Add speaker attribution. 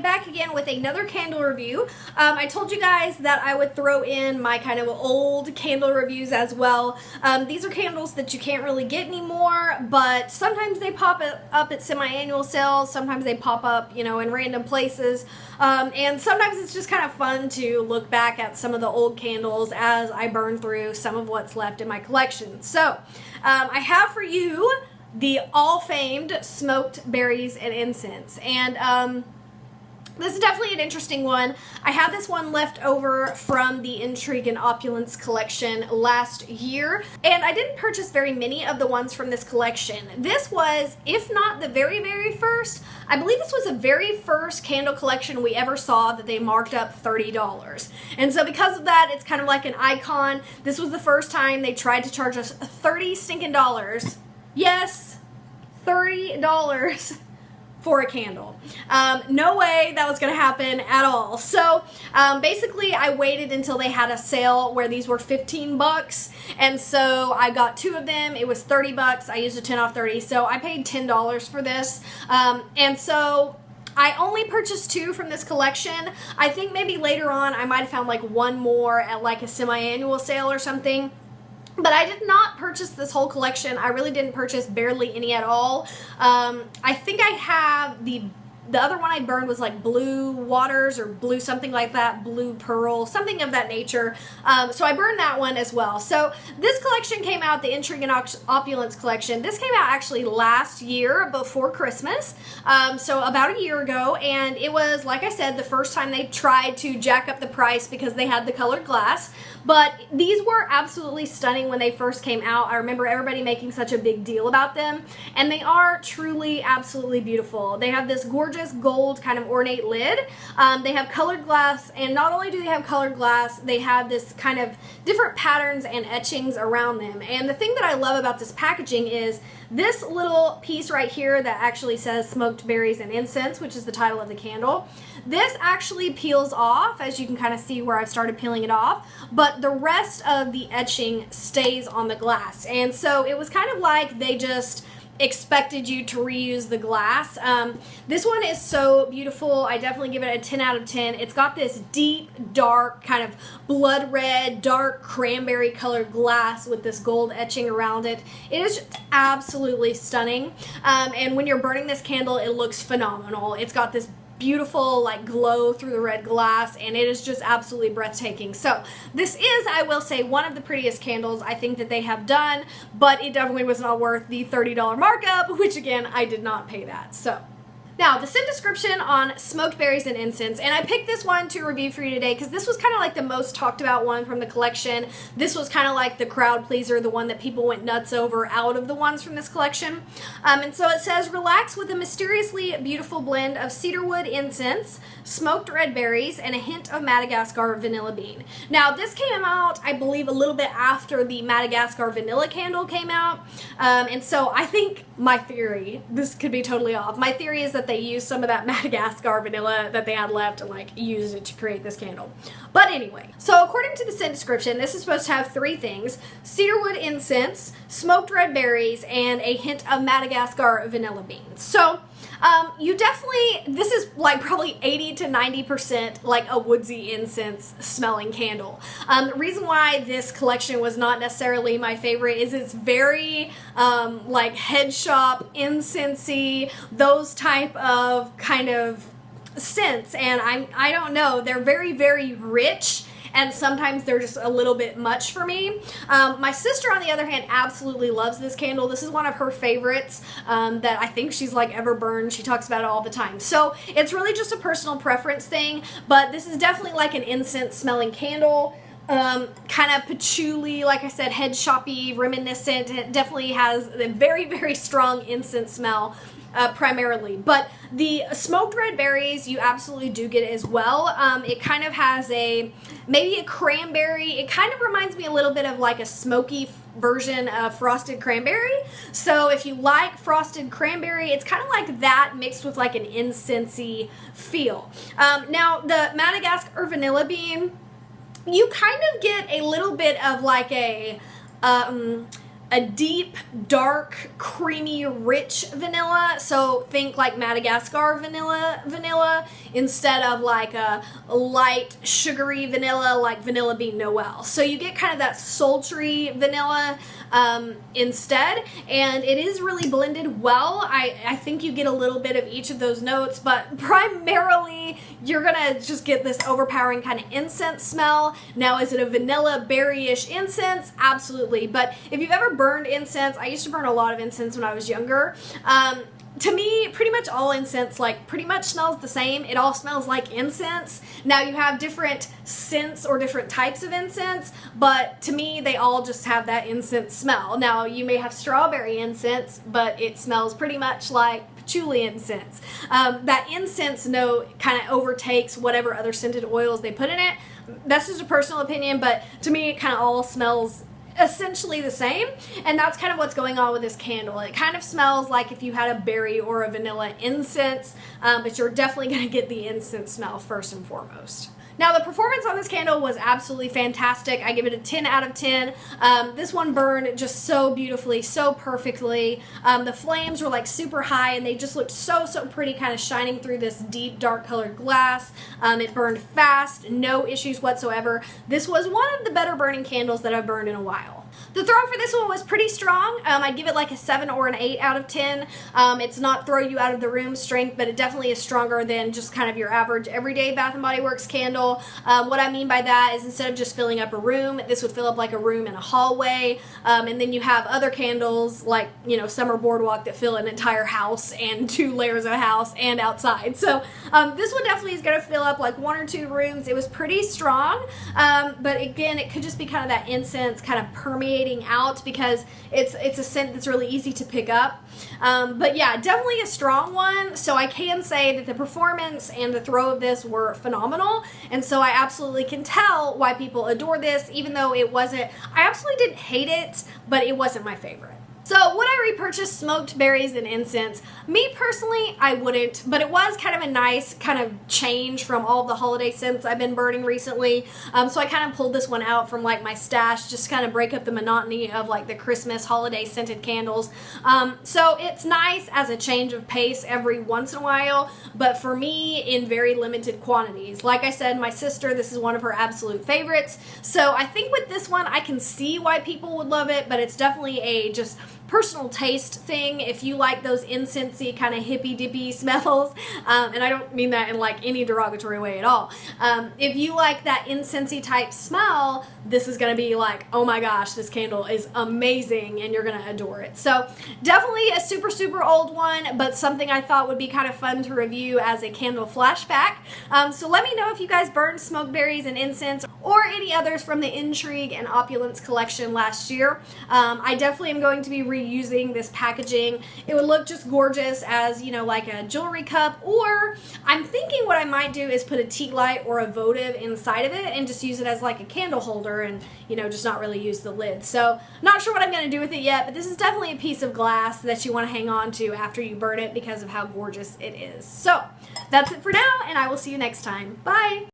Speaker 1: back again with another candle review. I told you guys that I would throw in my kind of old candle reviews as well. These are candles that you can't really get anymore, but sometimes they pop up at semi-annual sales, sometimes they pop up, you know, in random places, and sometimes it's just kind of fun to look back at some of the old candles as I burn through some of what's left in my collection. So, I have for you the all-famed smoked berries and incense, and this is definitely an interesting one. I had this one left over from the Intrigue and Opulence collection last year, and I didn't purchase very many of the ones from this collection. This was, if not the very, very first, I believe this was the very first candle collection we ever saw that they marked up $30. And so because of that, it's kind of like an icon. This was the first time they tried to charge us $30 stinking dollars. Yes, $30 for a candle. No way that was gonna happen at all. So basically I waited until they had a sale where these were 15 bucks, and so I got two of them. It was 30 bucks. I used a 10 off 30, so I paid $10 for this. And so I only purchased two from this collection. I think maybe later on I might have found like one more at like a semi-annual sale or something. But I did not purchase this whole collection. I really didn't purchase barely any at all. I think I have the other one I burned was like Blue Waters or Blue something like that, Blue Pearl, something of that nature. So I burned that one as well. So this collection came out, the Intrigue and Opulence collection. This came out actually last year before Christmas, so about a year ago, and it was, like I said, the first time they tried to jack up the price because they had the colored glass. But these were absolutely stunning when they first came out. I remember everybody making such a big deal about them, and they are truly absolutely beautiful. They have this gorgeous gold kind of ornate lid. They have colored glass, and not only do they have colored glass, they have this kind of different patterns and etchings around them. And the thing that I love about this packaging is this little piece right here that actually says Smoked Berries and Incense, which is the title of the candle. This actually peels off, as you can kind of see where I've started peeling it off, but the rest of the etching stays on the glass. And so it was kind of like they just expected you to reuse the glass. This one is so beautiful. I definitely give it a 10 out of 10. It's got this deep, dark, kind of blood red, dark cranberry colored glass with this gold etching around it. It is just absolutely stunning. And when you're burning this candle, it looks phenomenal. It's got this beautiful like glow through the red glass, and it is just absolutely breathtaking. So this is, I will say, one of the prettiest candles I think that they have done, but it definitely was not worth the $30 markup, which again, I did not pay that. So now, the scent description on Smoked Berries and Incense, and I picked this one to review for you today because this was kind of like the most talked about one from the collection. This was kind of like the crowd pleaser, the one that people went nuts over out of the ones from this collection. And so it says, relax with a mysteriously beautiful blend of cedarwood incense, smoked red berries, and a hint of Madagascar vanilla bean. Now, this came out, I believe, a little bit after the Madagascar vanilla candle came out. And so I think my theory, this could be totally off, my theory is that they used some of that Madagascar vanilla that they had left and like used it to create this candle. But anyway, so according to the scent description, this is supposed to have three things: cedarwood incense, smoked red berries, and a hint of Madagascar vanilla beans. So you definitely, this is like probably 80 to 90% like a woodsy incense smelling candle. The reason why this collection was not necessarily my favorite is it's very like head shop, incensey, those type of kind of scents, and I don't know, they're very, very rich, and sometimes they're just a little bit much for me. My sister, on the other hand, absolutely loves this candle. This is one of her favorites that I think she's like ever burned. She talks about it all the time. So it's really just a personal preference thing, but this is definitely like an incense smelling candle. Kind of patchouli, like I said, head shoppy, reminiscent. It definitely has a very, very strong incense smell. Primarily, but the smoked red berries you absolutely do get as well. It kind of has maybe a cranberry. It kind of reminds me a little bit of like a smoky version of frosted cranberry. So if you like frosted cranberry, it's kind of like that mixed with like an incensey feel. Now the Madagascar vanilla bean, you kind of get a little bit of like a a deep, dark, creamy, rich vanilla. So think like Madagascar vanilla instead of like a light, sugary vanilla like Vanilla Bean Noel. So you get kind of that sultry vanilla instead, and it is really blended well. I think you get a little bit of each of those notes, but primarily you're gonna just get this overpowering kind of incense smell. Now, is it a vanilla berry-ish incense? Absolutely. But if you've ever burned incense, I used to burn a lot of incense when I was younger. To me, pretty much all incense like pretty much smells the same. It all smells like incense. Now you have different scents or different types of incense, but to me they all just have that incense smell. Now you may have strawberry incense, but it smells pretty much like patchouli incense. That incense note kind of overtakes whatever other scented oils they put in it. That's just a personal opinion, but to me it kind of all smells essentially the same, and that's kind of what's going on with this candle. It kind of smells like if you had a berry or a vanilla incense, but you're definitely going to get the incense smell first and foremost. Now, the performance on this candle was absolutely fantastic. I give it a 10 out of 10. This one burned just so beautifully, so perfectly. The flames were like super high, and they just looked so pretty, kind of shining through this deep, dark colored glass. It burned fast, no issues whatsoever. This was one of the better burning candles that I've burned in a while. The throw for this one was pretty strong. I'd give it like a 7 or an 8 out of 10. It's not throw you out of the room strength, but it definitely is stronger than just kind of your average everyday Bath & Body Works candle. What I mean by that is instead of just filling up a room, this would fill up like a room in a hallway. And then you have other candles like, you know, Summer Boardwalk that fill an entire house and 2 layers of a house and outside. So this one definitely is going to fill up like 1 or 2 rooms. It was pretty strong, but again, it could just be kind of that incense kind of permeating out because it's a scent that's really easy to pick up. But yeah, definitely a strong one. So I can say that the performance and the throw of this were phenomenal. And so I absolutely can tell why people adore this, even though it wasn't, I absolutely didn't hate it, but it wasn't my favorite. So would I repurchase smoked berries and incense? Me personally, I wouldn't, but it was kind of a nice kind of change from all the holiday scents I've been burning recently. So I kind of pulled this one out from like my stash, just kind of break up the monotony of like the Christmas holiday scented candles. So it's nice as a change of pace every once in a while, but for me, in very limited quantities. Like I said, my sister, this is one of her absolute favorites. So I think with this one, I can see why people would love it, but it's definitely a just personal taste thing. If you like those incensey kind of hippy dippy smells, and I don't mean that in like any derogatory way at all. If you like that incensey type smell, this is going to be like, oh my gosh, this candle is amazing and you're going to adore it. So definitely a super old one, but something I thought would be kind of fun to review as a candle flashback. So let me know if you guys burned smoke berries and incense or any others from the Intrigue and Opulence collection last year. I definitely am going to be reusing this packaging. It would look just gorgeous as, you know, like a jewelry cup, or I'm thinking what I might do is put a tea light or a votive inside of it and just use it as like a candle holder and, you know, just not really use the lid. So not sure what I'm going to do with it yet, but this is definitely a piece of glass that you want to hang on to after you burn it because of how gorgeous it is. So that's it for now, and I will see you next time. Bye!